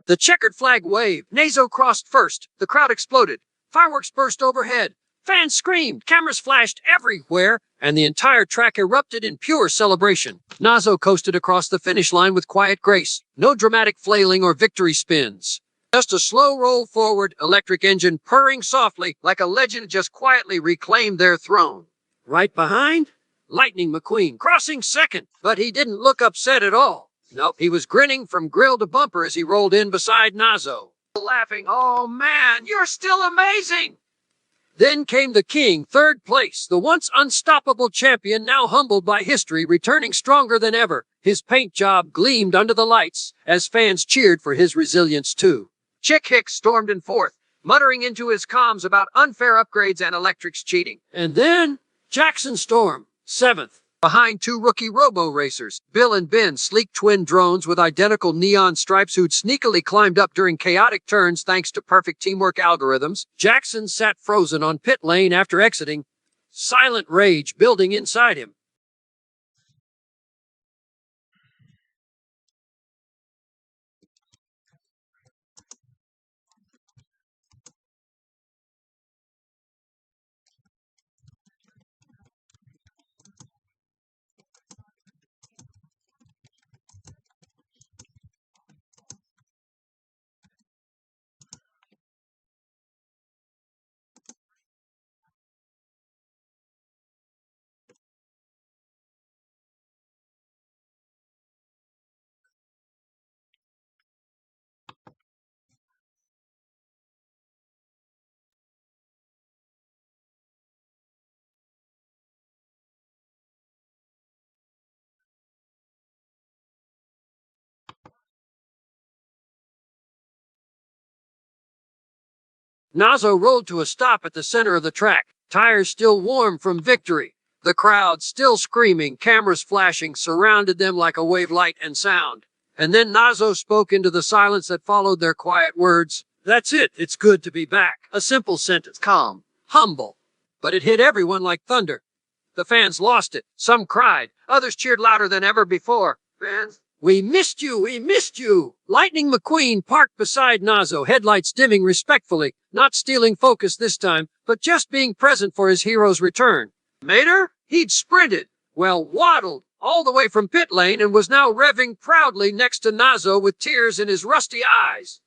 The checkered flag waved. Nazo crossed first. The crowd exploded. Fireworks burst overhead. Fans screamed. Cameras flashed everywhere, and the entire track erupted in pure celebration. Nazo coasted across the finish line with quiet grace. No dramatic flailing or victory spins. Just a slow roll forward, electric engine purring softly like a legend just quietly reclaimed their throne. Right behind? Lightning McQueen, crossing second, but he didn't look upset at all. Nope, he was grinning from grill to bumper as he rolled in beside Nazo, laughing, "Oh man, you're still amazing!" Then came the king, third place, the once unstoppable champion, now humbled by history, returning stronger than ever. His paint job gleamed under the lights as fans cheered for his resilience too. Chick Hicks stormed in fourth, muttering into his comms about unfair upgrades and electrics cheating. And then Jackson Storm, seventh, behind two rookie robo-racers, Bill and Ben, sleek twin drones with identical neon stripes who'd sneakily climbed up during chaotic turns thanks to perfect teamwork algorithms. Jackson sat frozen on pit lane after exiting, silent rage building inside him. Nazo rolled to a stop at the center of the track, tires still warm from victory. The crowd, still screaming, cameras flashing, surrounded them like a wave light and sound. And then Nazo spoke into the silence that followed their quiet words. "That's it, it's good to be back." A simple sentence, calm, humble, but it hit everyone like thunder. The fans lost it. Some cried, others cheered louder than ever before. "Fans, we missed you, we missed you!" Lightning McQueen parked beside Nazo, headlights dimming respectfully, not stealing focus this time, but just being present for his hero's return. Mater? He'd sprinted, waddled, all the way from pit lane and was now revving proudly next to Nazo with tears in his rusty eyes.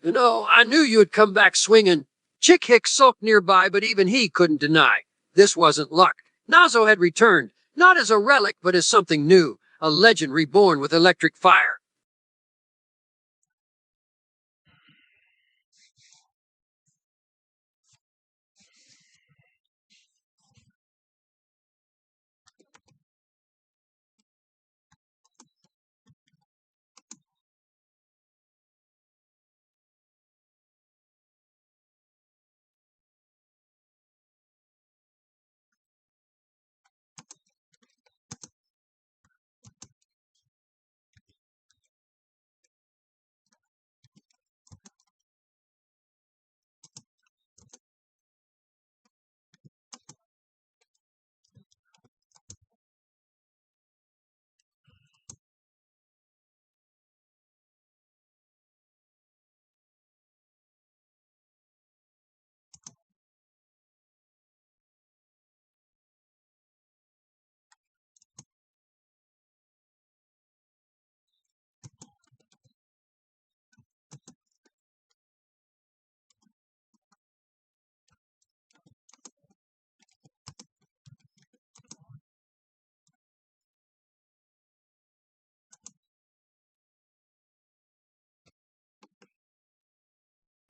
"You know, I knew you'd come back swinging." Chick Hicks sulked nearby, but even he couldn't deny. This wasn't luck. Nazo had returned, not as a relic, but as something new. A legend reborn with electric fire.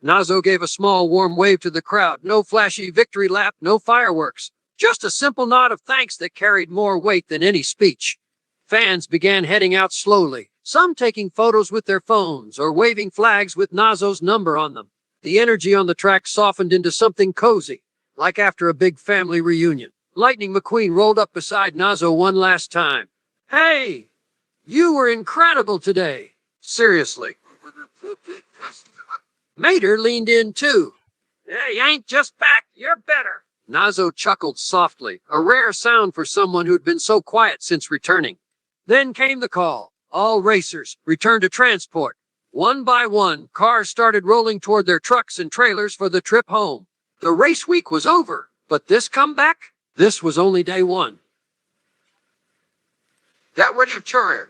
Nazo gave a small warm wave to the crowd. No flashy victory lap, no fireworks. Just a simple nod of thanks that carried more weight than any speech. Fans began heading out slowly, some taking photos with their phones or waving flags with Nazo's number on them. The energy on the track softened into something cozy, like after a big family reunion. Lightning McQueen rolled up beside Nazo one last time. "Hey, you were incredible today." "Seriously." Mater leaned in too. "Hey, you ain't just back, you're better." Nazo chuckled softly, a rare sound for someone who'd been so quiet since returning. Then came the call. All racers, return to transport. One by one, cars started rolling toward their trucks and trailers for the trip home. The race week was over, but this comeback? This was only day one. That would have turned.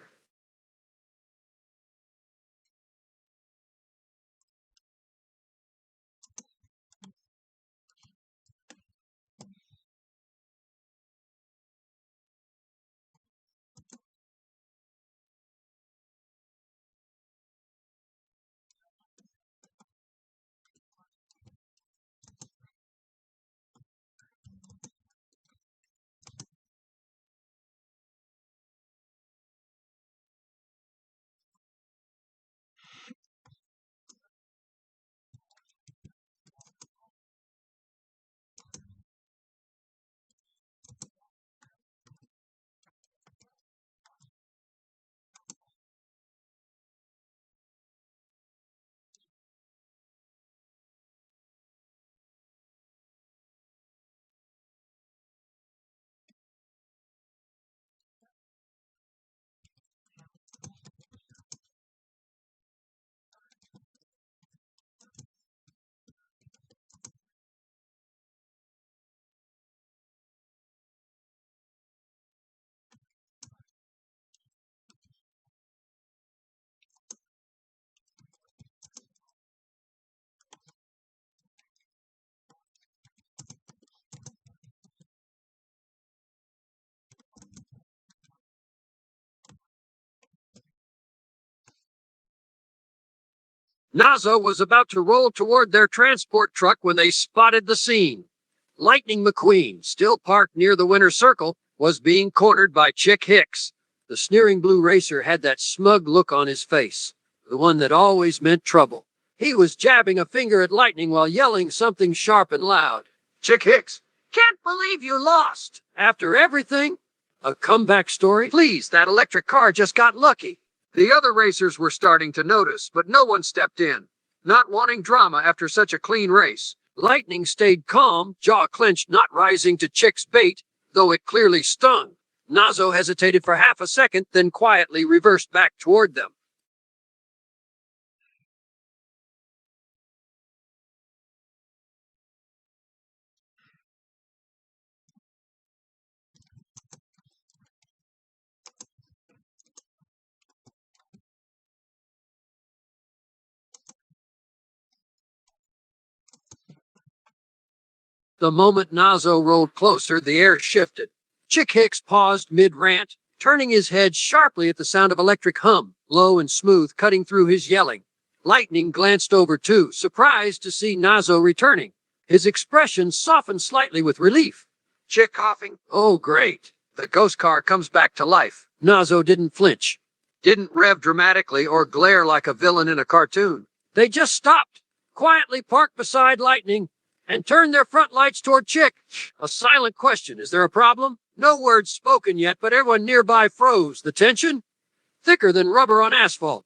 Nazo was about to roll toward their transport truck when they spotted the scene. Lightning McQueen, still parked near the winner's circle, was being cornered by Chick Hicks. The sneering blue racer had that smug look on his face, the one that always meant trouble. He was jabbing a finger at Lightning while yelling something sharp and loud. Chick Hicks, can't believe you lost. After everything? A comeback story? Please, that electric car just got lucky. The other racers were starting to notice, but no one stepped in, not wanting drama after such a clean race. Lightning stayed calm, jaw clenched, not rising to Chick's bait, though it clearly stung. Nazo hesitated for half a second, then quietly reversed back toward them. The moment Nazo rolled closer, the air shifted. Chick Hicks paused mid-rant, turning his head sharply at the sound of electric hum, low and smooth, cutting through his yelling. Lightning glanced over too, surprised to see Nazo returning. His expression softened slightly with relief. Chick coughing? Oh, great. The ghost car comes back to life. Nazo didn't flinch, didn't rev dramatically or glare like a villain in a cartoon. They just stopped, quietly parked beside Lightning, and turned their front lights toward Chick. A silent question. Is there a problem? No words spoken yet, but everyone nearby froze. The tension? Thicker than rubber on asphalt.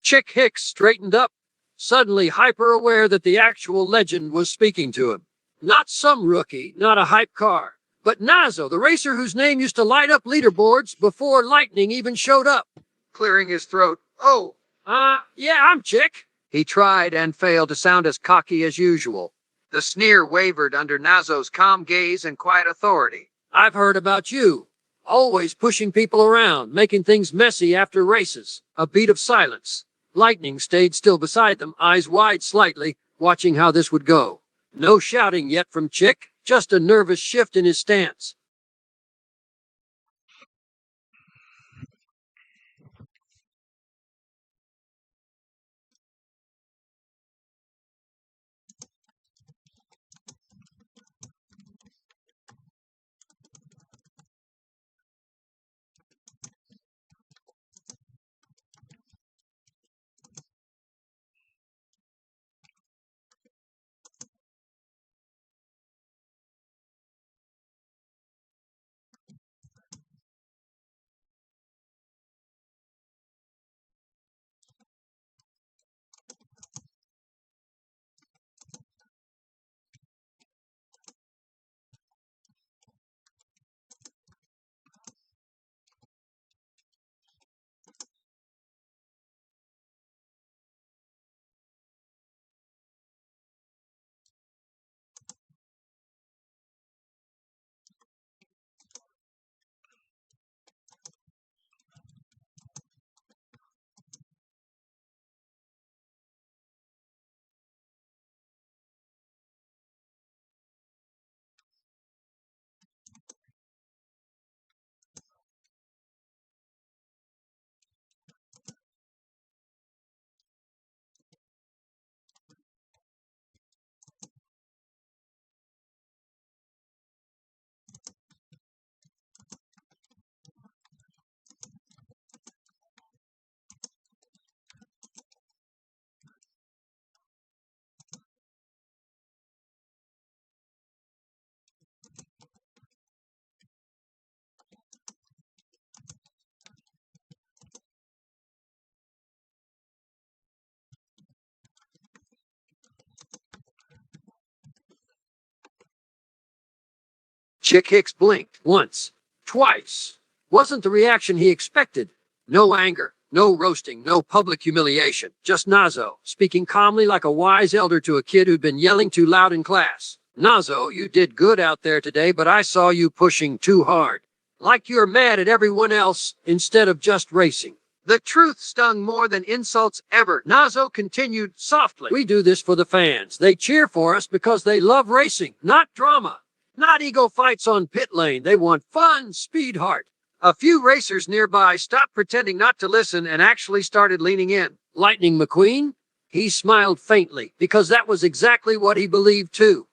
Chick Hicks straightened up, suddenly hyper-aware that the actual legend was speaking to him. Not some rookie, not a hype car, but Nazo, the racer whose name used to light up leaderboards before Lightning even showed up. Clearing his throat. Oh, yeah, I'm Chick. He tried and failed to sound as cocky as usual. The sneer wavered under Nazo's calm gaze and quiet authority. I've heard about you. always pushing people around, making things messy after races. A beat of silence. Lightning stayed still beside them, eyes wide slightly, watching how this would go. No shouting yet from Chick, just a nervous shift in his stance. Chick Hicks blinked once, twice. Wasn't the reaction he expected. No anger, no roasting, no public humiliation. Just Nazo, speaking calmly like a wise elder to a kid who'd been yelling too loud in class. Nazo, you did good out there today, but I saw you pushing too hard. Like you're mad at everyone else instead of just racing. The truth stung more than insults ever. Nazo continued softly. We do this for the fans. They cheer for us because they love racing, not drama. Not ego fights on pit lane. They want fun, speed, heart. A few racers nearby stopped pretending not to listen and actually started leaning in. Lightning McQueen? He smiled faintly, because that was exactly what he believed too.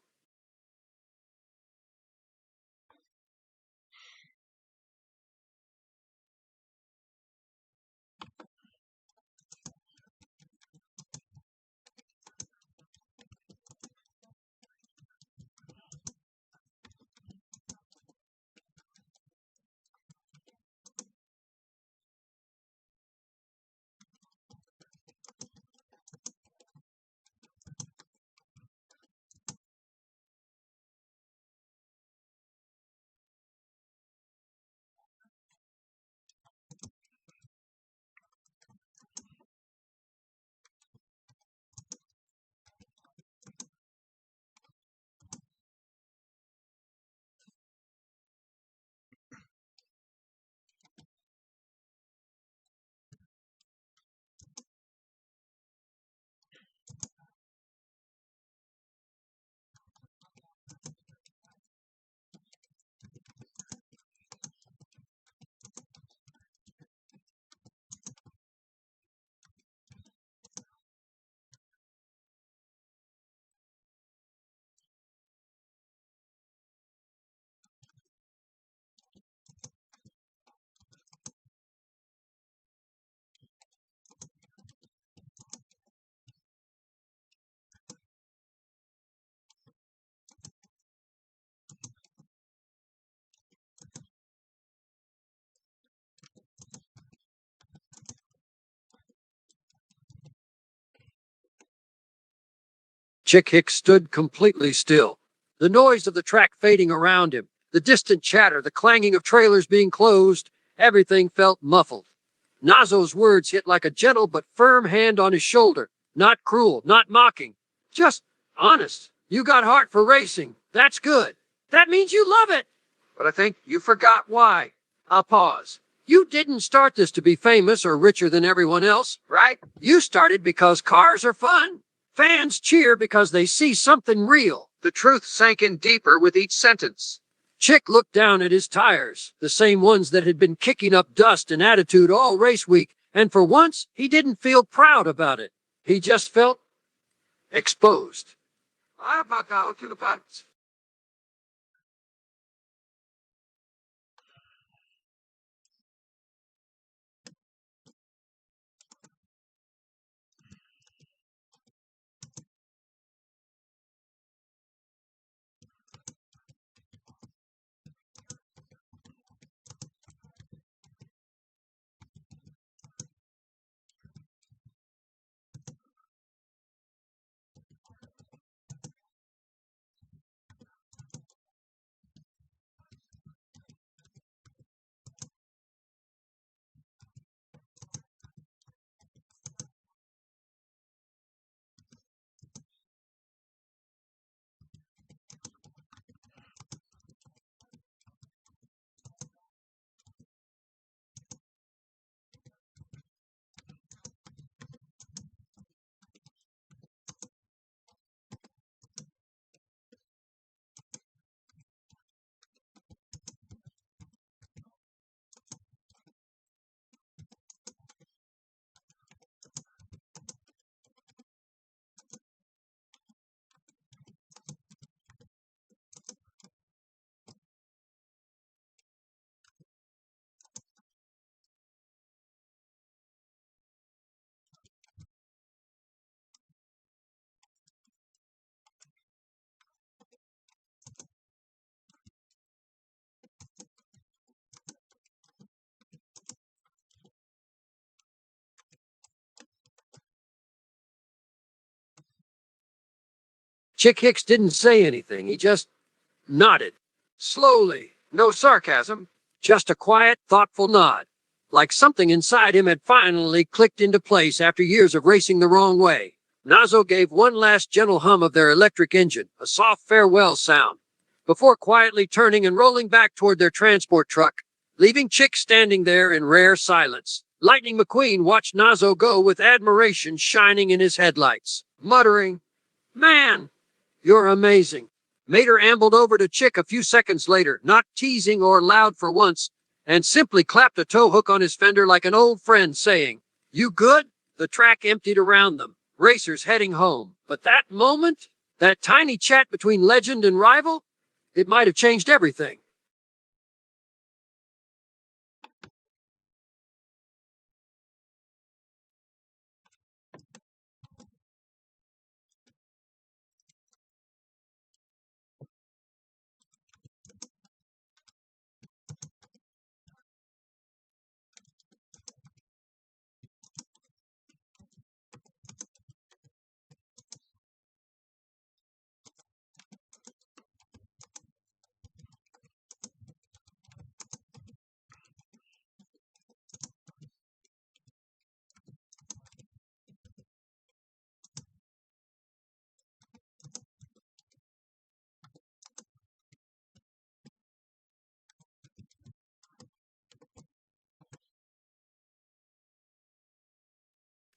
Chick Hicks stood completely still. The noise of the track fading around him, the distant chatter, the clanging of trailers being closed, everything felt muffled. Nazo's words hit like a gentle but firm hand on his shoulder. Not cruel, not mocking. Just honest. You got heart for racing. That's good. That means you love it. But I think you forgot why. I'll pause. You didn't start this to be famous or richer than everyone else, right? You started because cars are fun. Fans cheer because they see something real. The truth sank in deeper with each sentence. Chick looked down at his tires, the same ones that had been kicking up dust and attitude all race week, and for once he didn't feel proud about it. He just felt exposed. I back out to the pants. Chick Hicks didn't say anything. He just nodded. Slowly. No sarcasm. Just a quiet, thoughtful nod. Like something inside him had finally clicked into place after years of racing the wrong way. Nazo gave one last gentle hum of their electric engine, a soft farewell sound, before quietly turning and rolling back toward their transport truck, leaving Chick standing there in rare silence. Lightning McQueen watched Nazo go with admiration shining in his headlights, muttering, "Man, you're amazing." Mater ambled over to Chick a few seconds later, not teasing or loud for once, and simply clapped a tow hook on his fender like an old friend, saying, "You good?" The track emptied around them, racers heading home. But that moment, that tiny chat between legend and rival, it might have changed everything.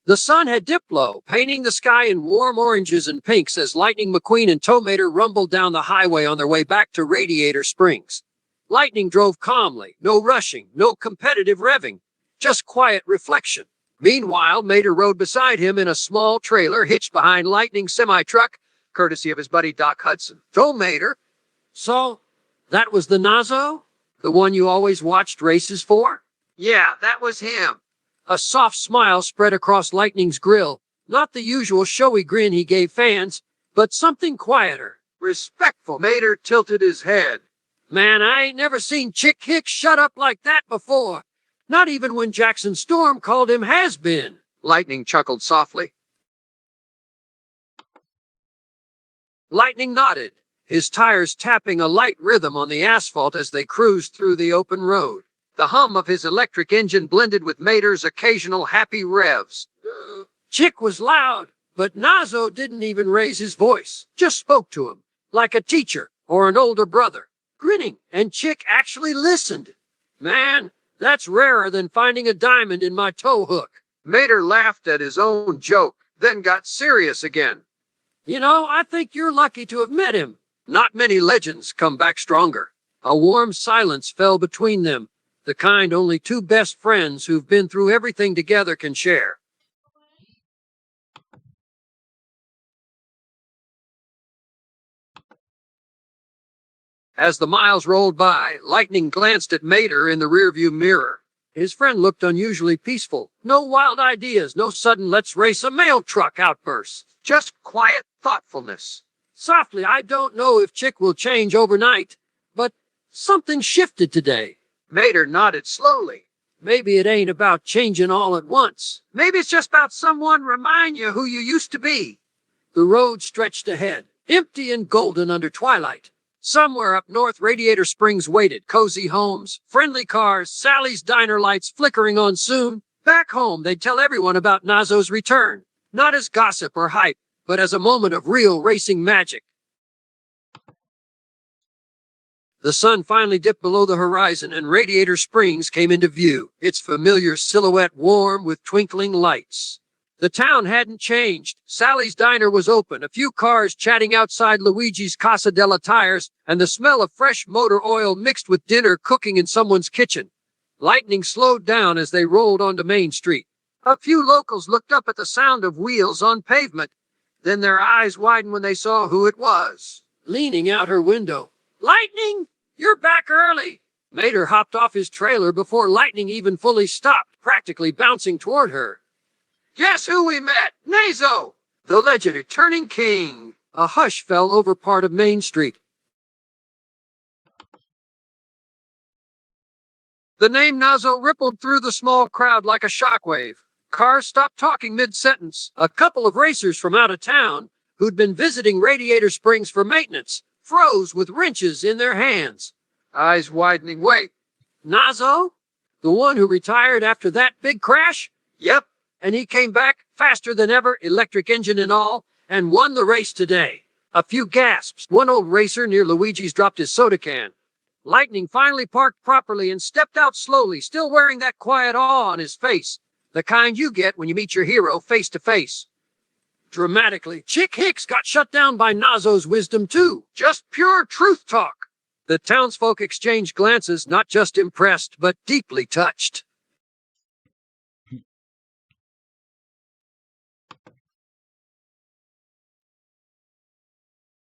The sun had dipped low, painting the sky in warm oranges and pinks as Lightning McQueen and Towmater rumbled down the highway on their way back to Radiator Springs. Lightning drove calmly, no rushing, no competitive revving, just quiet reflection. Meanwhile, Mater rode beside him in a small trailer hitched behind Lightning's semi-truck, Courtesy of his buddy Doc Hudson. Towmater. So, that was the Nazo? The one you always watched races for? Yeah, that was him. A soft smile spread across Lightning's grill, not the usual showy grin he gave fans, but something quieter. Respectful. Mater tilted his head. Man, I ain't never seen Chick Hicks shut up like that before. Not even when Jackson Storm called him has-been. Lightning chuckled softly. Lightning nodded, his tires tapping a light rhythm on the asphalt as they cruised through the open road. The hum of his electric engine blended with Mater's occasional happy revs. Chick was loud, but Nazo didn't even raise his voice, just spoke to him, like a teacher or an older brother, grinning, and Chick actually listened. Man, that's rarer than finding a diamond in my tow hook. Mater laughed at his own joke, then got serious again. You know, I think you're lucky to have met him. Not many legends come back stronger. A warm silence fell between them, the kind only two best friends who've been through everything together can share. As the miles rolled by, Lightning glanced at Mater in the rearview mirror. His friend looked unusually peaceful. No wild ideas, no sudden let's race a mail truck outbursts. Just quiet thoughtfulness. Softly, I don't know if Chick will change overnight, but something shifted today. Mater nodded slowly. Maybe it ain't about changing all at once. Maybe it's just about someone remind you who you used to be. The road stretched ahead, empty and golden under twilight. Somewhere up north, Radiator Springs waited. Cozy homes, friendly cars, Sally's diner lights flickering on soon. Back home, they'd tell everyone about Nazo's return. Not as gossip or hype, but as a moment of real racing magic. The sun finally dipped below the horizon and Radiator Springs came into view, its familiar silhouette warm with twinkling lights. The town hadn't changed. Sally's diner was open, a few cars chatting outside Luigi's Casa della Tires, and the smell of fresh motor oil mixed with dinner cooking in someone's kitchen. Lightning slowed down as they rolled onto Main Street. A few locals looked up at the sound of wheels on pavement. Then their eyes widened when they saw who it was. Leaning out her window. Lightning, you're back early. Mater hopped off his trailer before Lightning even fully stopped, practically bouncing toward her. Guess who we met? Nazo, the legend returning king. A hush fell over part of Main Street. The name Nazo rippled through the small crowd like a shockwave. Cars stopped talking mid-sentence. A couple of racers from out of town, who'd been visiting Radiator Springs for maintenance, froze with wrenches in their hands. Eyes widening. Wait. Nazo? The one who retired after that big crash? Yep. And he came back faster than ever, electric engine and all, and won the race today. A few gasps. One old racer near Luigi's dropped his soda can. Lightning finally parked properly and stepped out slowly, still wearing that quiet awe on his face, the kind you get when you meet your hero face to face. Dramatically, Chick Hicks got shut down by Nazo's wisdom too. Just pure truth talk. The townsfolk exchanged glances, not just impressed, but deeply touched.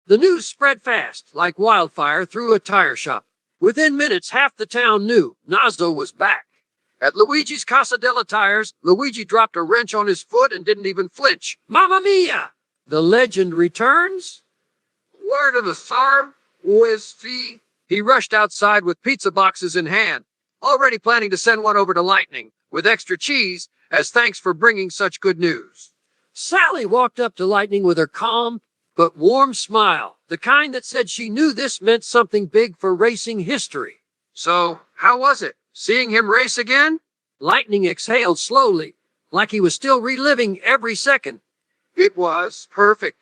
The news spread fast, like wildfire through a tire shop. Within minutes, half the town knew Nazo was back. At Luigi's Casa della Tires, Luigi dropped a wrench on his foot and didn't even flinch. Mamma mia! The legend returns? Word of the farm, whiskey. He rushed outside with pizza boxes in hand, already planning to send one over to Lightning, with extra cheese, as thanks for bringing such good news. Sally walked up to Lightning with her calm but warm smile, the kind that said she knew this meant something big for racing history. So, how was it? Seeing him race again? Lightning exhaled slowly, like he was still reliving every second. It was perfect.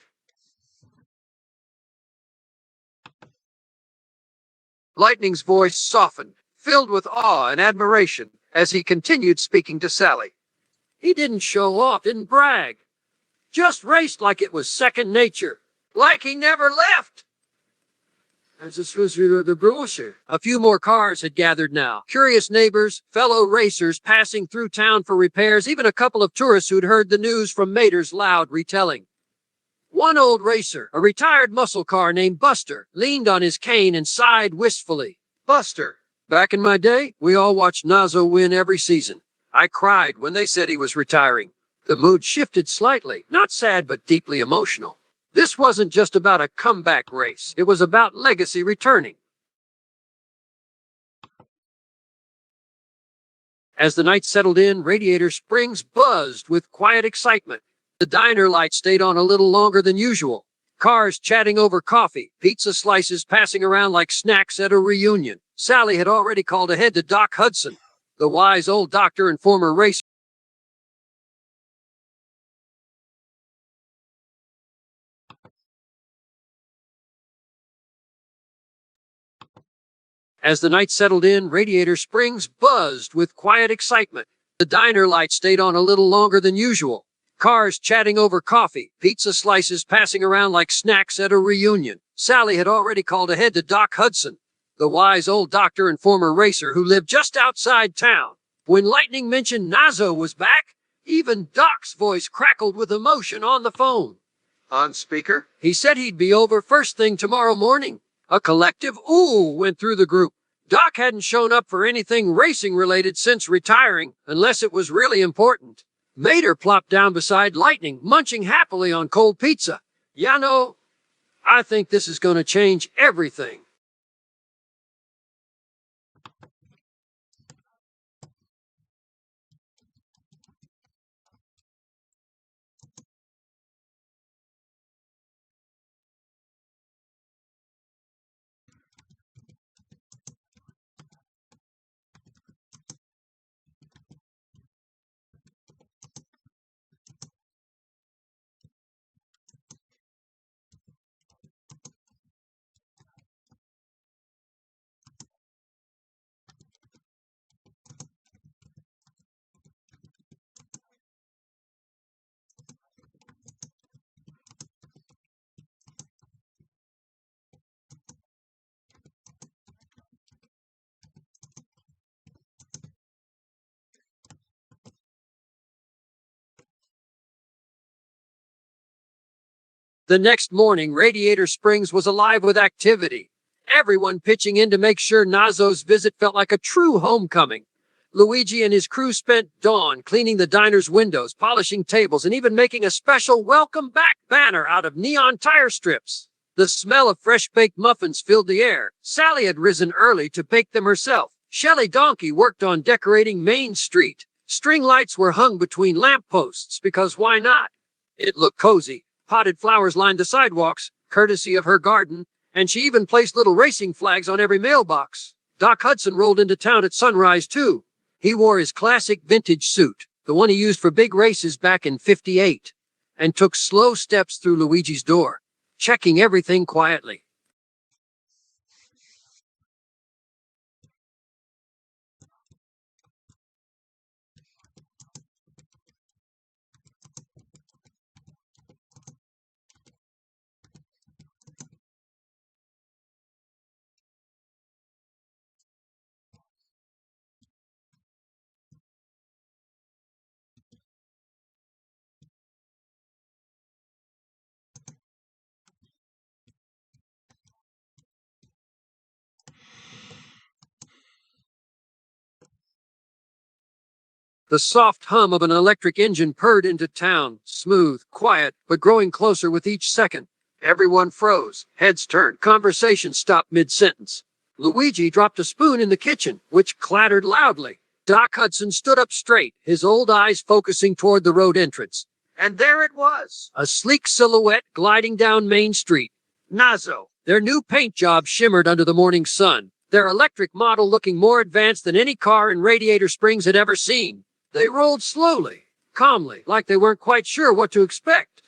Lightning's voice softened, filled with awe and admiration, as he continued speaking to Sally. He didn't show off, didn't brag. Just raced like it was second nature. Like he never left. As this was the brochure. A few more cars had gathered now. Curious neighbors, fellow racers passing through town for repairs, even a couple of tourists who'd heard the news from Mater's loud retelling. One old racer, a retired muscle car named Buster, leaned on his cane and sighed wistfully. Buster. Back in my day, we all watched Nazo win every season. I cried when they said he was retiring. The mood shifted slightly, not sad but deeply emotional. This wasn't just about a comeback race. It was about legacy returning. As the night settled in, Radiator Springs buzzed with quiet excitement. The diner light stayed on a little longer than usual. Cars chatting over coffee, pizza slices passing around like snacks at a reunion. Sally had already called ahead to Doc Hudson, the wise old doctor and former racer. As the night settled in, Radiator Springs buzzed with quiet excitement. The diner light stayed on a little longer than usual. Cars chatting over coffee, pizza slices passing around like snacks at a reunion. Sally had already called ahead to Doc Hudson, the wise old doctor and former racer who lived just outside town. When Lightning mentioned Nazo was back, even Doc's voice crackled with emotion on the phone. On speaker? He said he'd be over first thing tomorrow morning. A collective ooh went through the group. Doc hadn't shown up for anything racing related since retiring, unless it was really important. Mater plopped down beside Lightning, munching happily on cold pizza. "Ya know, I think this is going to change everything." The next morning, Radiator Springs was alive with activity. Everyone pitching in to make sure Nazo's visit felt like a true homecoming. Luigi and his crew spent dawn cleaning the diner's windows, polishing tables, and even making a special welcome back banner out of neon tire strips. The smell of fresh-baked muffins filled the air. Sally had risen early to bake them herself. Shelley Donkey worked on decorating Main Street. String lights were hung between lampposts, because why not? It looked cozy. Potted flowers lined the sidewalks, courtesy of her garden, and she even placed little racing flags on every mailbox. Doc Hudson rolled into town at sunrise, too. He wore his classic vintage suit, the one he used for big races back in '58, and took slow steps through Luigi's door, checking everything quietly. The soft hum of an electric engine purred into town, smooth, quiet, but growing closer with each second. Everyone froze, heads turned, conversation stopped mid-sentence. Luigi dropped a spoon in the kitchen, which clattered loudly. Doc Hudson stood up straight, his old eyes focusing toward the road entrance. And there it was, a sleek silhouette gliding down Main Street. Nazo. Their new paint job shimmered under the morning sun, their electric model looking more advanced than any car in Radiator Springs had ever seen. They rolled slowly, calmly, like they weren't quite sure what to expect.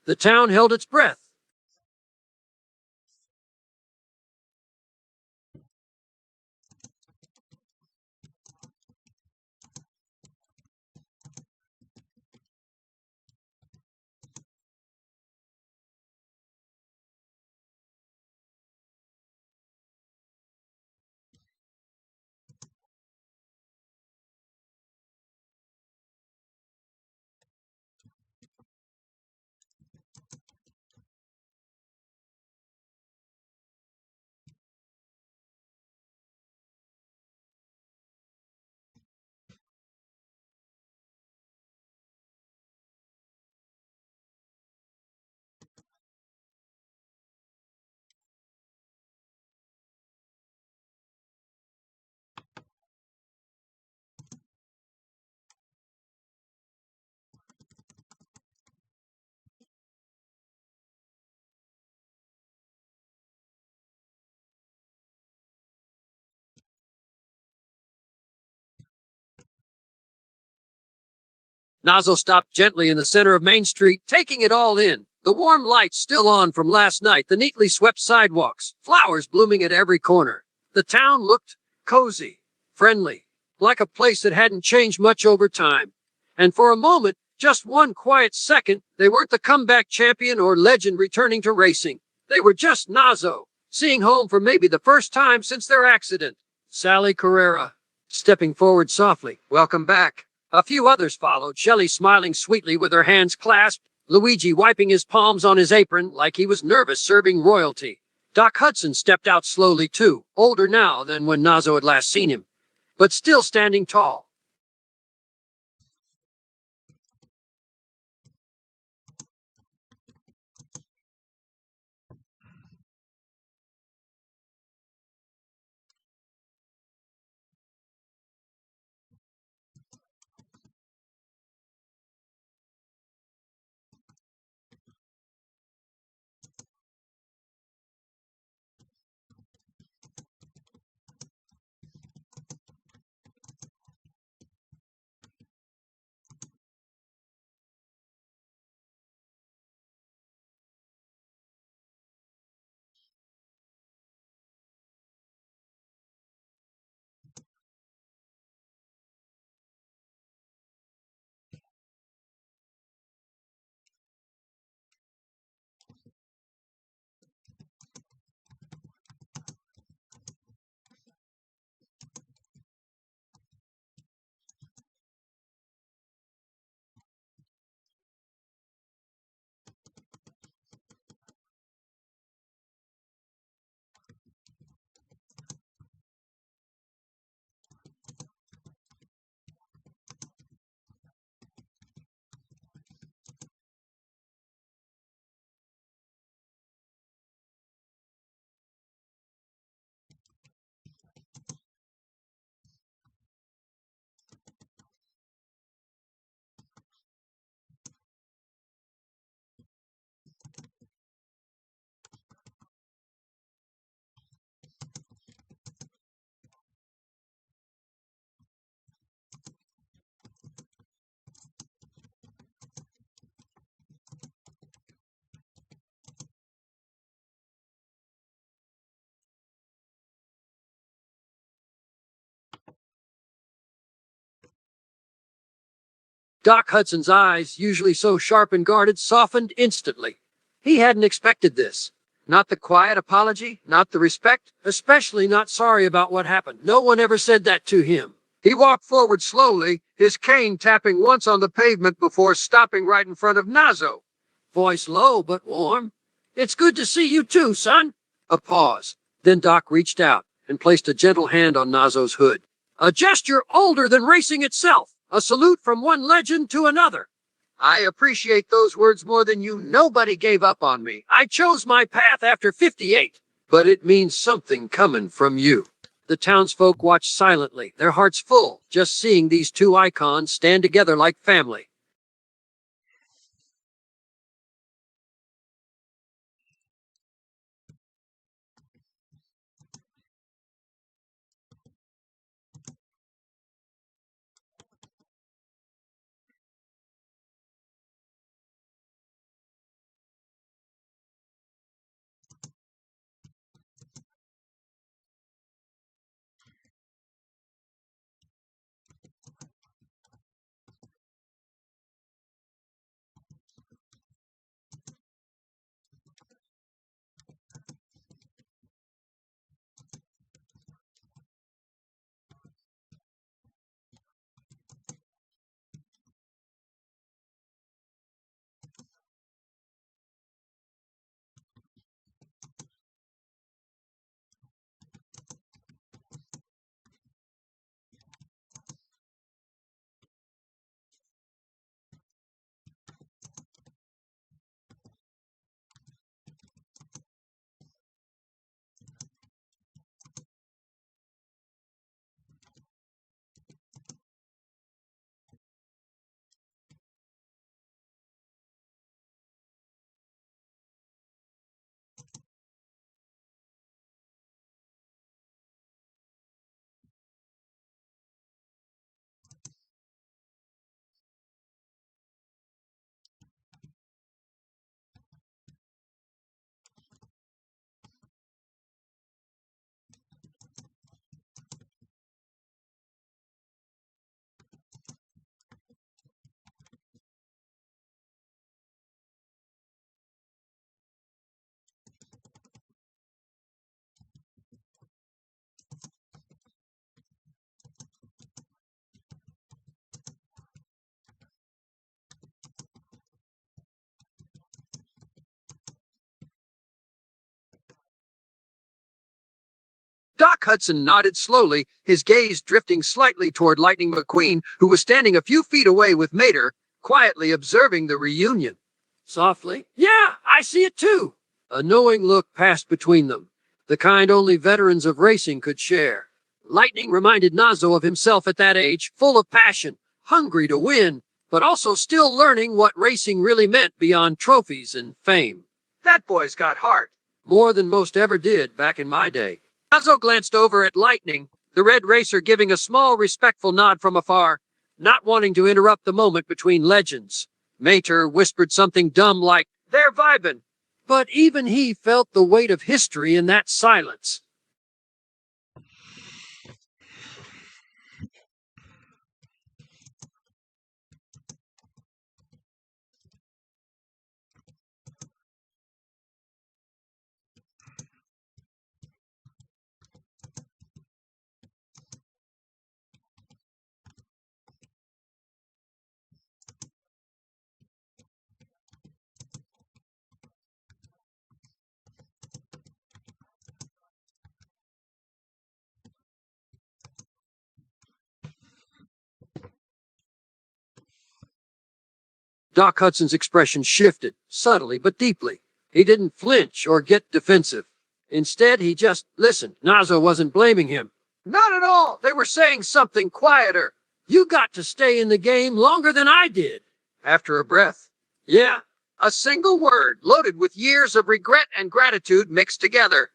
The town held its breath. Nazo stopped gently in the center of Main Street, taking it all in. The warm lights still on from last night, the neatly swept sidewalks, flowers blooming at every corner. The town looked cozy, friendly, like a place that hadn't changed much over time. And for a moment, just one quiet second, they weren't the comeback champion or legend returning to racing. They were just Nazo, seeing home for maybe the first time since their accident. Sally Carrera, stepping forward softly. Welcome back. A few others followed, Shelley smiling sweetly with her hands clasped, Luigi wiping his palms on his apron like he was nervous serving royalty. Doc Hudson stepped out slowly too, older now than when Nazo had last seen him, but still standing tall. Doc Hudson's eyes, usually so sharp and guarded, softened instantly. He hadn't expected this. Not the quiet apology, not the respect, especially not sorry about what happened. No one ever said that to him. He walked forward slowly, his cane tapping once on the pavement before stopping right in front of Nazo. Voice low but warm. It's good to see you too, son. A pause. Then Doc reached out and placed a gentle hand on Nazo's hood. A gesture older than racing itself. A salute from one legend to another. I appreciate those words more than you. Nobody gave up on me. I chose my path after 58. But it means something coming from you. The townsfolk watched silently, their hearts full, just seeing these two icons stand together like family. Doc Hudson nodded slowly, his gaze drifting slightly toward Lightning McQueen, who was standing a few feet away with Mater, quietly observing the reunion. Softly, "Yeah, I see it too." A knowing look passed between them, the kind only veterans of racing could share. Lightning reminded Nazo of himself at that age, full of passion, hungry to win, but also still learning what racing really meant beyond trophies and fame. That boy's got heart. More than most ever did back in my day. Nazo glanced over at Lightning, the red racer giving a small respectful nod from afar, not wanting to interrupt the moment between legends. Mater whispered something dumb like, "They're vibin'," but even he felt the weight of history in that silence. Doc Hudson's expression shifted, subtly but deeply. He didn't flinch or get defensive. Instead, he just listened. Nazo wasn't blaming him. Not at all. They were saying something quieter. "You got to stay in the game longer than I did." After a breath. Yeah, A single word loaded with years of regret and gratitude mixed together.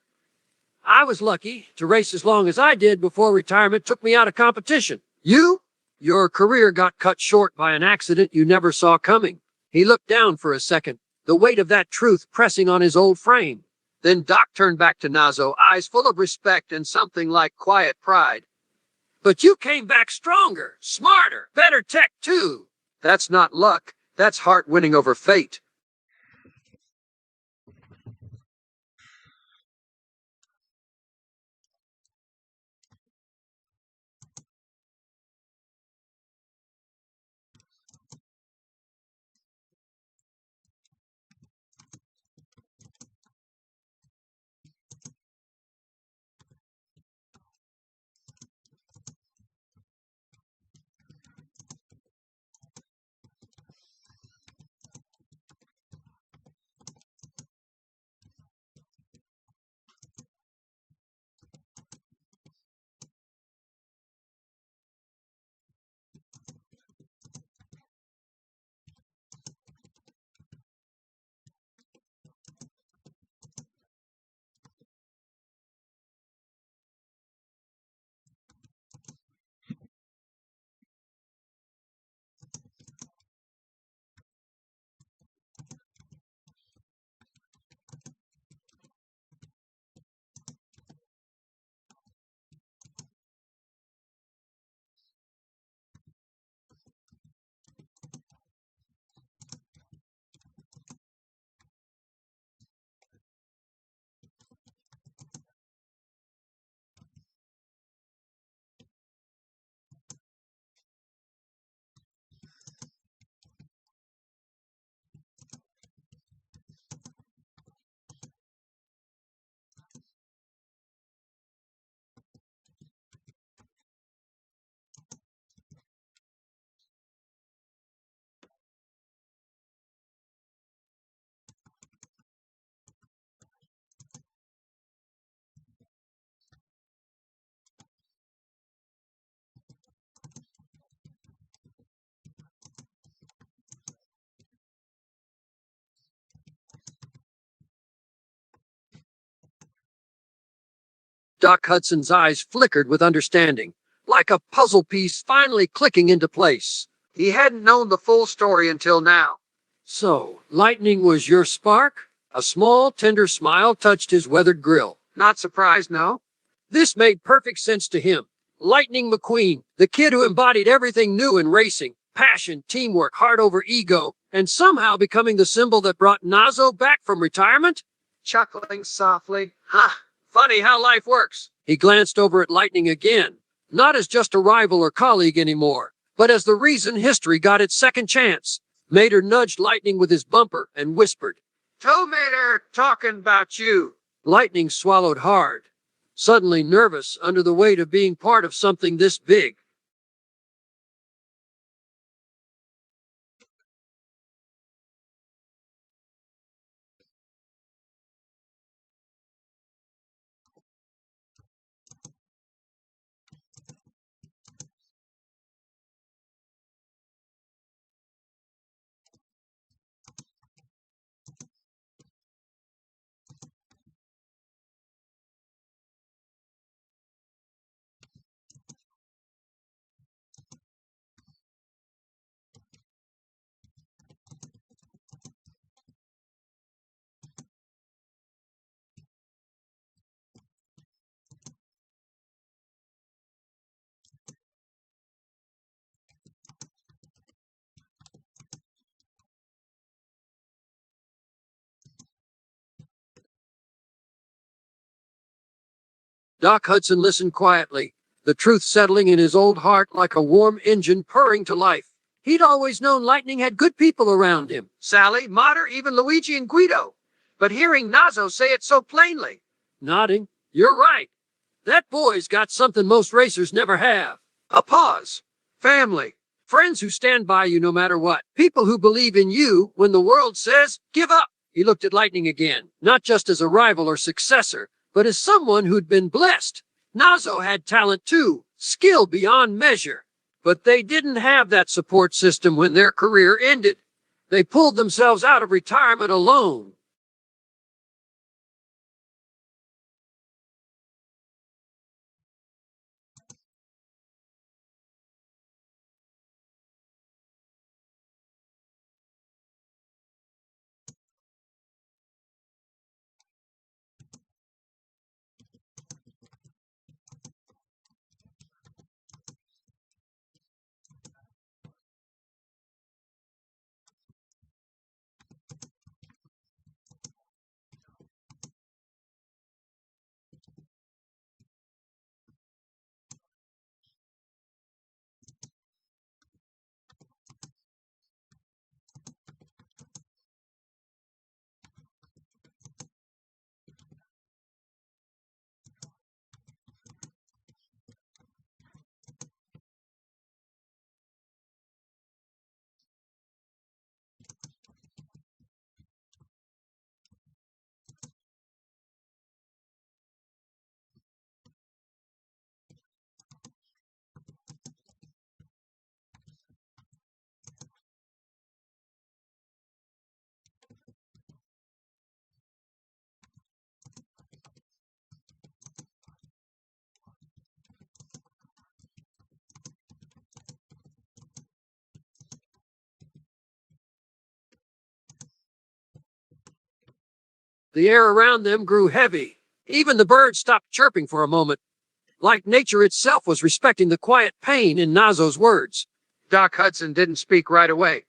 I was lucky to race as long as I did before retirement took me out of competition. You? Your career got cut short by an accident you never saw coming. He looked down for a second, the weight of that truth pressing on his old frame. Then Doc turned back to Nazo, eyes full of respect and something like quiet pride. But you came back stronger, smarter, better tech too. That's not luck. That's heart winning over fate. Doc Hudson's eyes flickered with understanding, like a puzzle piece finally clicking into place. He hadn't known the full story until now. So, lightning was your spark? A small, tender smile touched his weathered grill. Not surprised, no? This made perfect sense to him. Lightning McQueen, the kid who embodied everything new in racing, passion, teamwork, heart over ego, and somehow becoming the symbol that brought Nazo back from retirement? Chuckling softly. Ha! Funny how life works. He glanced over at Lightning again, not as just a rival or colleague anymore, but as the reason history got its second chance. Mater nudged Lightning with his bumper and whispered. Tow Mater talking about you. Lightning swallowed hard. suddenly nervous under the weight of being part of something this big. Doc Hudson listened quietly, the truth settling in his old heart like a warm engine purring to life. He'd always known Lightning had good people around him. Sally, Mater, even Luigi and Guido. But hearing Nazo say it so plainly. Nodding. You're right. That boy's got something most racers never have. A pause. Family. Friends who stand by you no matter what. People who believe in you when the world says, give up. He looked at Lightning again, not just as a rival or successor, but as someone who'd been blessed. Nazo had talent too, skill beyond measure. But they didn't have that support system when their career ended. They pulled themselves out of retirement alone. The air around them grew heavy. Even the birds stopped chirping for a moment, like nature itself was respecting the quiet pain in Nazo's words. Doc Hudson didn't speak right away.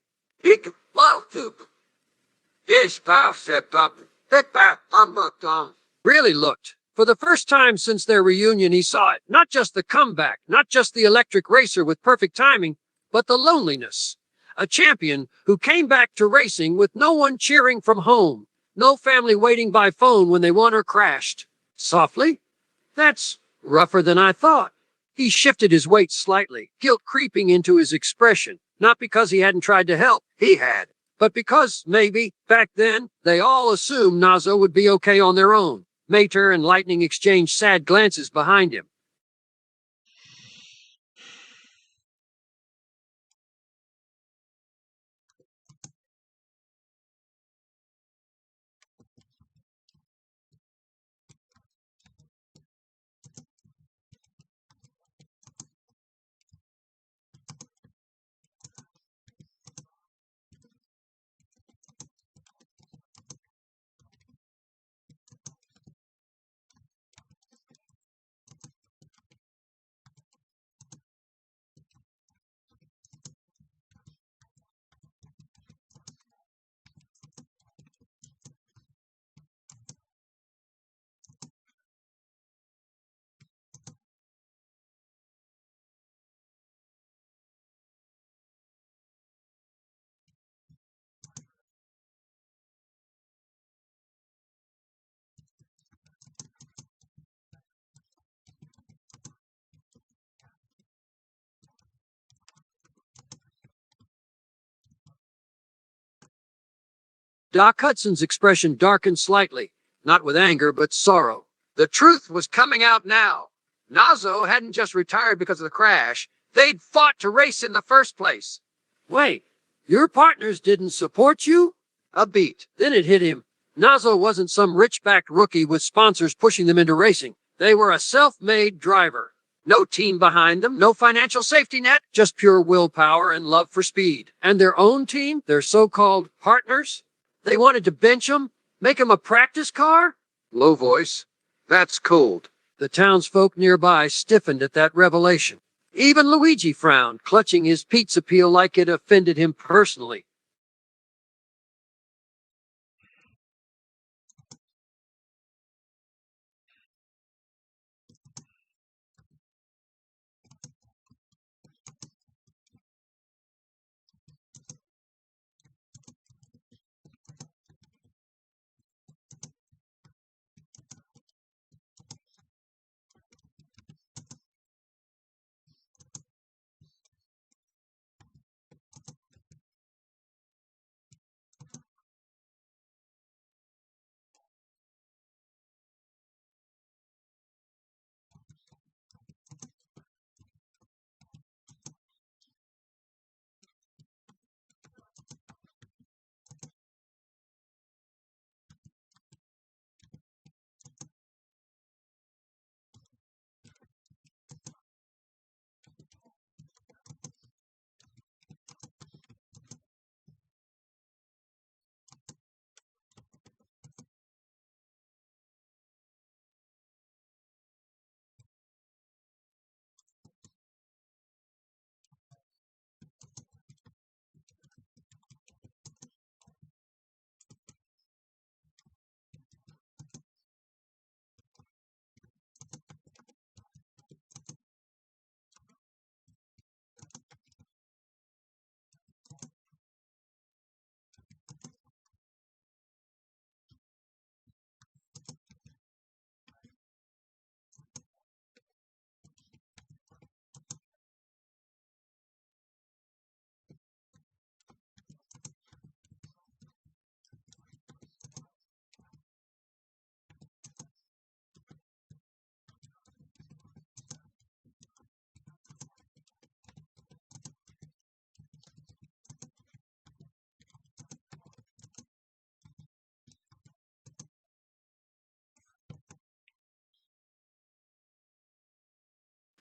Really looked. For the first time since their reunion, he saw it. Not just the comeback, not just the electric racer with perfect timing, but the loneliness. A champion who came back to racing with no one cheering from home, no family waiting by phone when they won or crashed. Softly? That's rougher than I thought. He shifted his weight slightly, guilt creeping into his expression, not because he hadn't tried to help, he had, but because, maybe, back then, they all assumed Nazo would be okay on their own. Mater and Lightning exchanged sad glances behind him. Doc Hudson's expression darkened slightly, not with anger, but sorrow. The truth was coming out now. Nazo hadn't just retired because of the crash. They'd fought to race in the first place. Wait, your partners didn't support you? A beat. Then it hit him. Nazo wasn't some rich-backed rookie with sponsors pushing them into racing. They were a self-made driver. No team behind them, no financial safety net, just pure willpower and love for speed. And their own team, their so-called partners, they wanted to bench him, make him a practice car? Low voice. That's cold. The townsfolk nearby stiffened at that revelation. Even Luigi frowned, clutching his pizza peel like it offended him personally.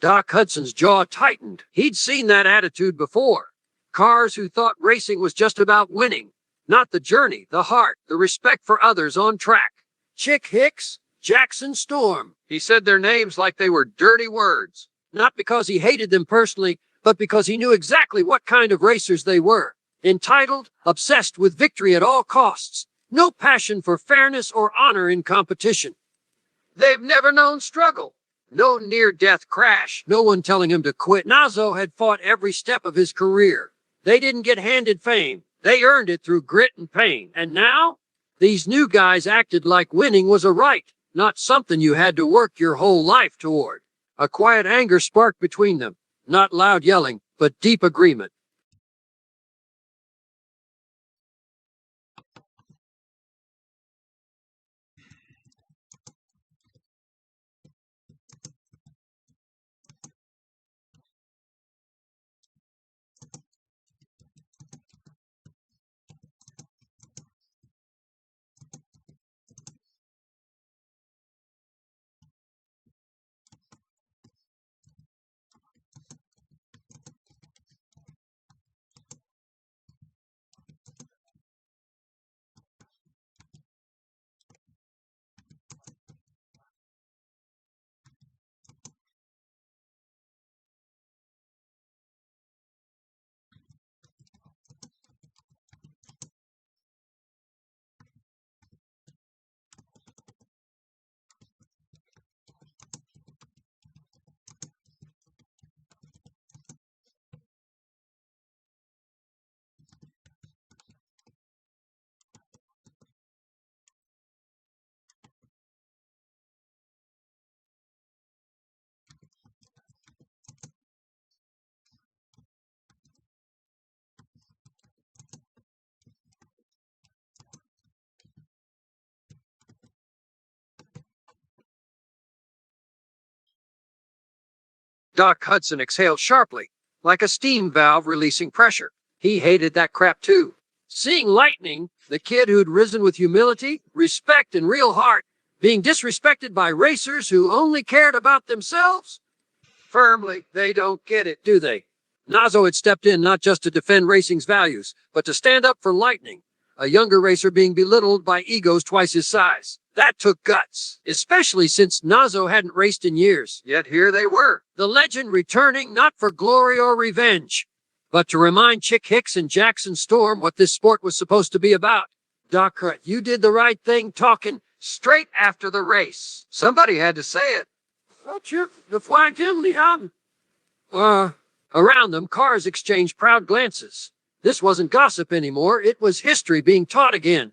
Doc Hudson's jaw tightened. He'd seen that attitude before. Cars who thought racing was just about winning. Not the journey, the heart, the respect for others on track. Chick Hicks, Jackson Storm. He said their names like they were dirty words. Not because he hated them personally, but because he knew exactly what kind of racers they were. Entitled, obsessed with victory at all costs. No passion for fairness or honor in competition. They've never known struggle. No near-death crash. No one telling him to quit. Nazo had fought every step of his career. They didn't get handed fame. They earned it through grit and pain. And now, these new guys acted like winning was a right, not something you had to work your whole life toward. A quiet anger sparked between them. Not loud yelling, but deep agreement. Doc Hudson exhaled sharply, like a steam valve releasing pressure. He hated that crap too. Seeing lightning, the kid who'd risen with humility, respect, and real heart, being disrespected by racers who only cared about themselves? Firmly, they don't get it, do they? Nazo had stepped in not just to defend racing's values, but to stand up for Lightning, a younger racer being belittled by egos twice his size. That took guts, especially since Nazo hadn't raced in years. Yet here they were, the legend returning not for glory or revenge, but to remind Chick Hicks and Jackson Storm what this sport was supposed to be about. Doc, you did the right thing talking Straight after the race. Somebody had to say it. the flag him, Leon. Around them, cars exchanged proud glances. This wasn't gossip anymore, it was history being taught again.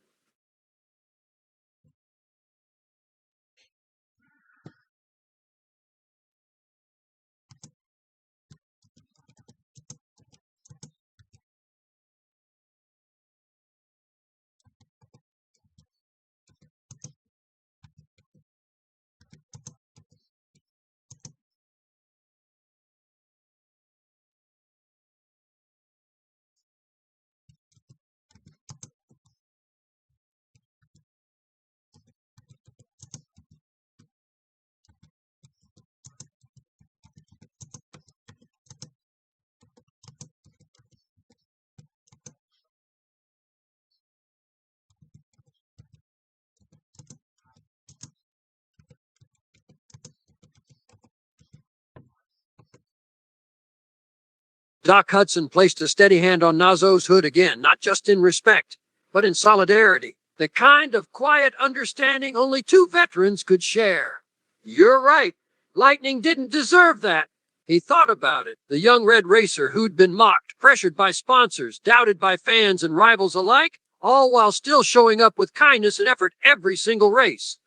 Doc Hudson placed a steady hand on Nazo's hood again, not just in respect, but in solidarity. The kind of quiet understanding only two veterans could share. You're right. Lightning didn't deserve that. He thought about it. The young red racer who'd been mocked, pressured by sponsors, doubted by fans and rivals alike, all while still showing up with kindness and effort every single race.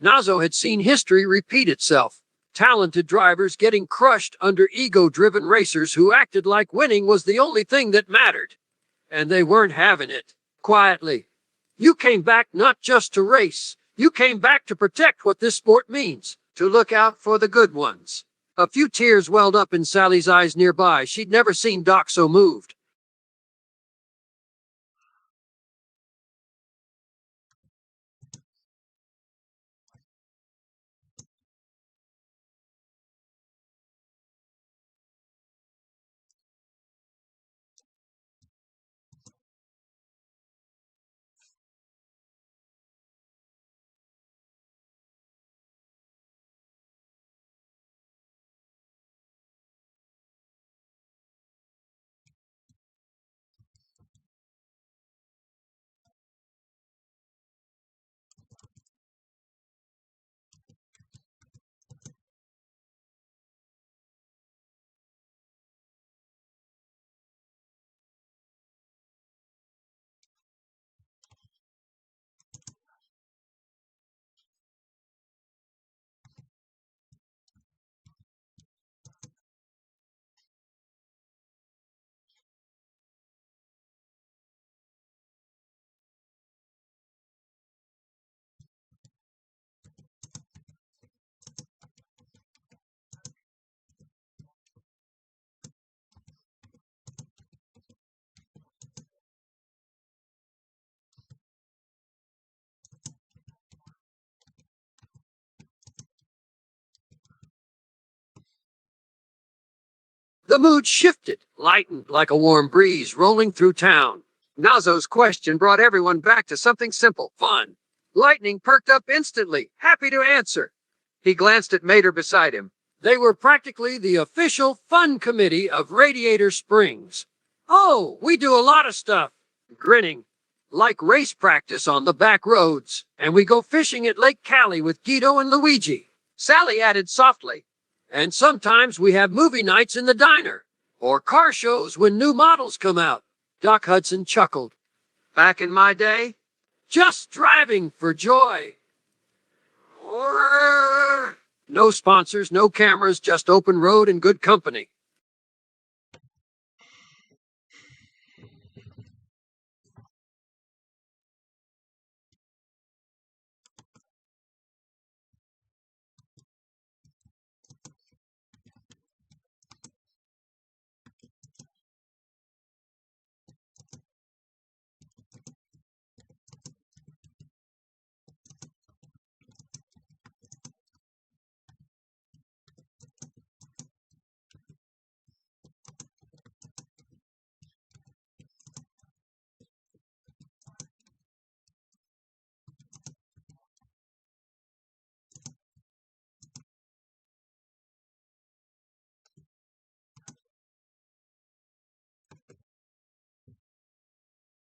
Nazo had seen history repeat itself. Talented drivers getting crushed under ego-driven racers who acted like winning was the only thing that mattered. And they weren't having it. Quietly. You came back not just to race. You came back to protect what this sport means. To look out for the good ones. A few tears welled up in Sally's eyes nearby. She'd never seen Doc so moved. The mood shifted, lightened like a warm breeze rolling through town. Nazo's question brought everyone back to something simple, fun. Lightning perked up instantly, happy to answer. He glanced at Mater beside him. They were practically the official fun committee of Radiator Springs. Oh, we do a lot of stuff. Grinning. Like race practice on the back roads. And we go fishing at Lake Cali with Guido and Luigi. Sally added softly. And sometimes we have movie nights in the diner. Or car shows when new models come out. Doc Hudson chuckled. Back in my day? Just driving for joy. No sponsors, no cameras, just open road and good company.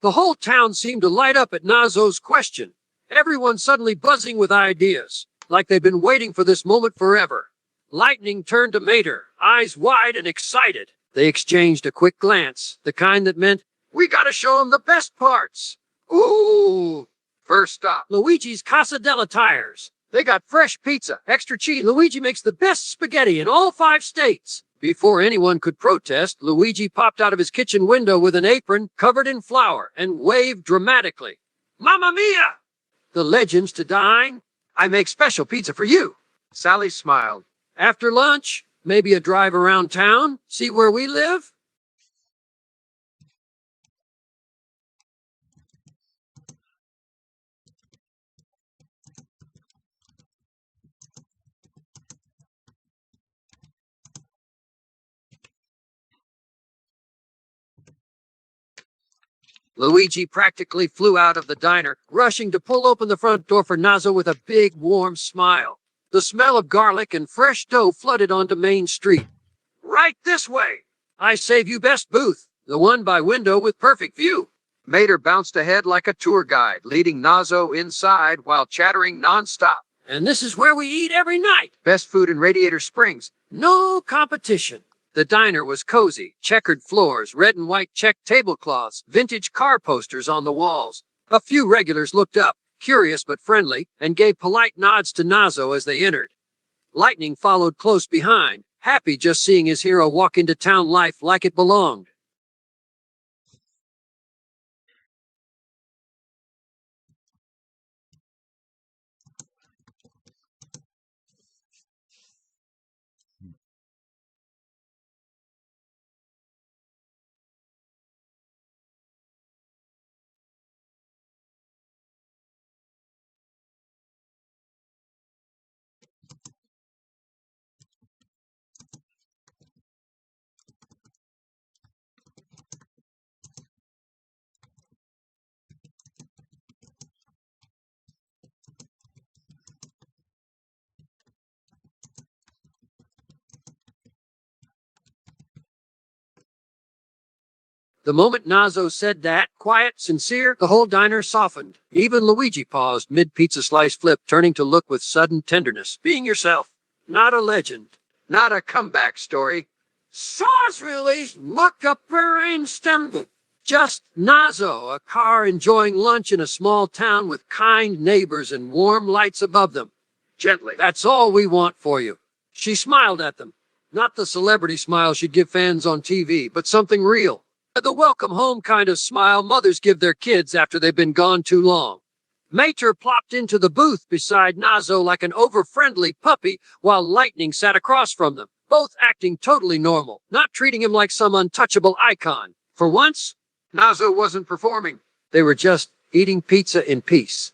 The whole town seemed to light up at Nazo's question. Everyone suddenly buzzing with ideas, like they'd been waiting for this moment forever. Lightning turned to Mater, eyes wide and excited. They exchanged a quick glance, the kind that meant, "We gotta show 'em the best parts." Ooh! First stop. Luigi's Casa della Tires. They got fresh pizza, extra cheese. Luigi makes the best spaghetti in all 5 states. Before anyone could protest, Luigi popped out of his kitchen window with an apron covered in flour and waved dramatically. "Mamma mia! The legend's to dine. I make special pizza for you." Sally smiled. After lunch, maybe a drive around town, see where we live? Luigi practically flew out of the diner, rushing to pull open the front door for Nazo with a big, warm smile. The smell of garlic and fresh dough flooded onto Main Street. "Right this way! I save you best booth, the one by window with perfect view." Mater bounced ahead like a tour guide, leading Nazo inside while chattering nonstop. "And this is where we eat every night. Best food in Radiator Springs. No competition." The diner was cozy, checkered floors, red and white checked tablecloths, vintage car posters on the walls. A few regulars looked up, curious but friendly, and gave polite nods to Nazo as they entered. Lightning followed close behind, happy just seeing his hero walk into town life like it belonged. The moment Nazo said that, quiet, sincere, the whole diner softened. Even Luigi paused mid-pizza slice flip, turning to look with sudden tenderness. "Being yourself, not a legend. Not a comeback story. Sauce release, muck up her instant." Just Nazo, a car enjoying lunch in a small town with kind neighbors and warm lights above them. Gently. "That's all we want for you." She smiled at them. Not the celebrity smile she'd give fans on TV, but something real. The welcome home kind of smile mothers give their kids after they've been gone too long. Mater plopped into the booth beside Nazo like an over-friendly puppy, while Lightning sat across from them, both acting totally normal, not treating him like some untouchable icon. For once, Nazo wasn't performing. they were just eating pizza in peace.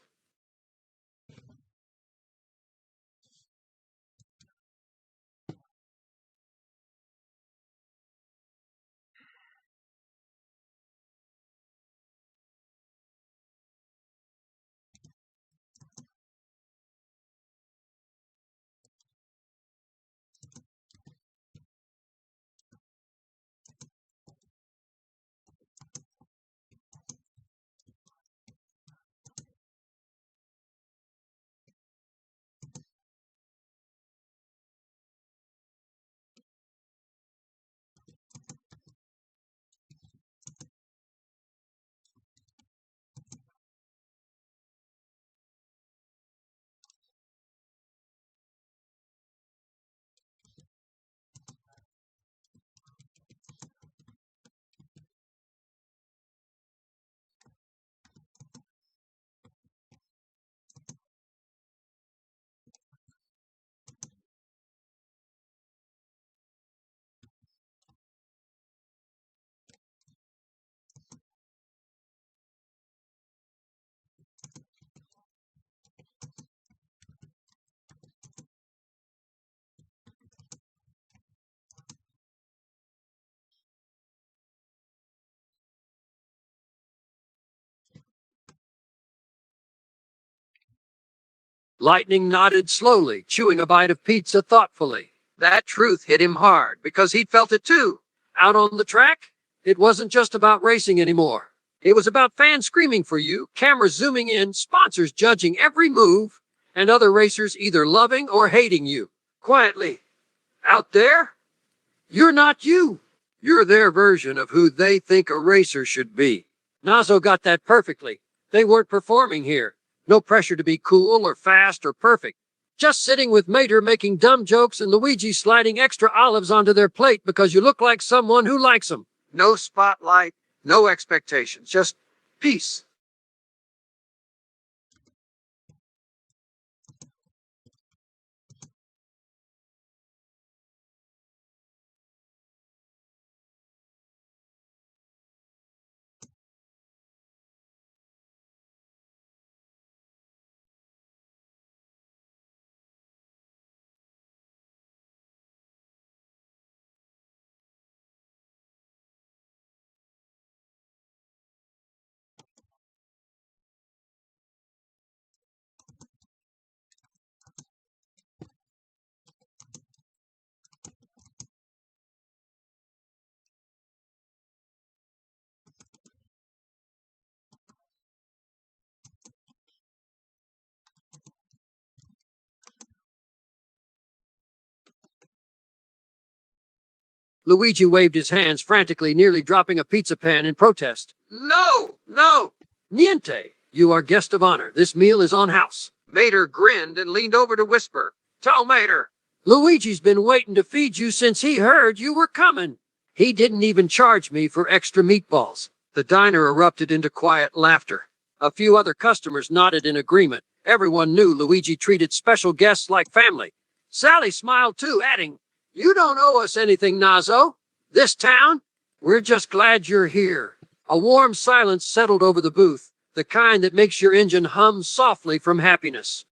Lightning nodded slowly, chewing a bite of pizza thoughtfully. That truth hit him hard because he'd felt it too. Out on the track, it wasn't just about racing anymore. It was about fans screaming for you, cameras zooming in, sponsors judging every move, and other racers either loving or hating you. Quietly. Out there, you're not you. You're their version of who they think a racer should be. Nazo got that perfectly. They weren't performing here. No pressure to be cool or fast or perfect. Just sitting with Mater making dumb jokes and Luigi sliding extra olives onto their plate because you look like someone who likes them. No spotlight, no expectations, just peace. Luigi waved his hands frantically, nearly dropping a pizza pan in protest. No, no. Niente. You are guest of honor. This meal is on house. Mater grinned and leaned over to whisper. Tell Mater. Luigi's been waiting to feed you since he heard you were coming. He didn't even charge me for extra meatballs. The diner erupted into quiet laughter. A few other customers nodded in agreement. Everyone knew Luigi treated special guests like family. Sally smiled too, adding, You don't owe us anything, Nazo. This town? We're just glad you're here. A warm silence settled over the booth, the kind that makes your engine hum softly from happiness.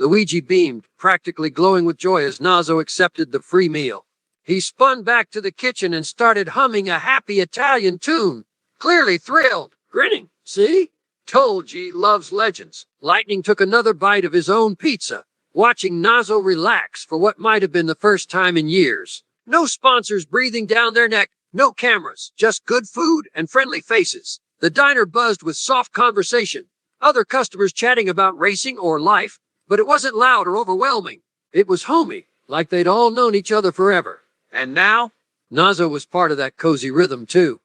Luigi beamed, practically glowing with joy as Nazo accepted the free meal. He spun back to the kitchen and started humming a happy Italian tune, clearly thrilled, grinning. See? Told ye loves legends. Lightning took another bite of his own pizza, watching Nazo relax for what might have been the first time in years. No sponsors breathing down their neck, no cameras, just good food and friendly faces. The diner buzzed with soft conversation, other customers chatting about racing or life, but it wasn't loud or overwhelming. It was homey, like they'd all known each other forever. And now, Nazo was part of that cozy rhythm too.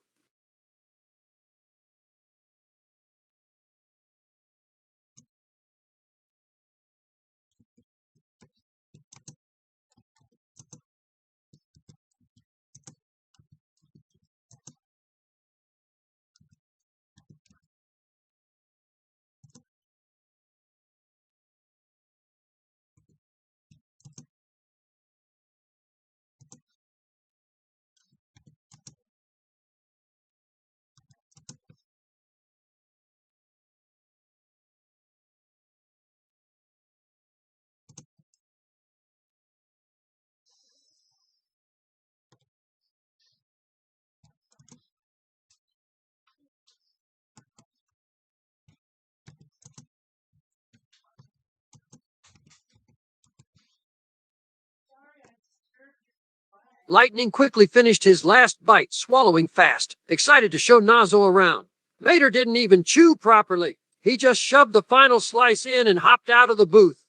Lightning quickly finished his last bite, swallowing fast, excited to show Nazo around. Vader didn't even chew properly. He just shoved the final slice in and hopped out of the booth.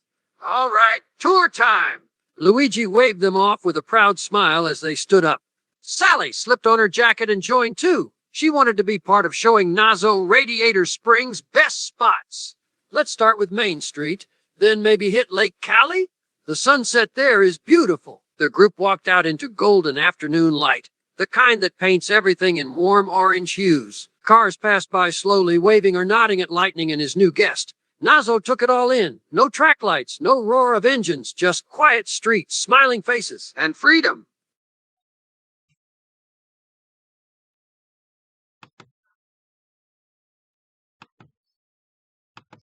All right, tour time. Luigi waved them off with a proud smile as they stood up. Sally slipped on her jacket and joined too. She wanted to be part of showing Nazo Radiator Springs' best spots. Let's start with Main Street, then maybe hit Lake Cali? The sunset there is beautiful. The group walked out into golden afternoon light, the kind that paints everything in warm orange hues. Cars passed by slowly, waving or nodding at Lightning and his new guest. Nazo took it all in. No track lights, no roar of engines, just quiet streets, smiling faces. And freedom.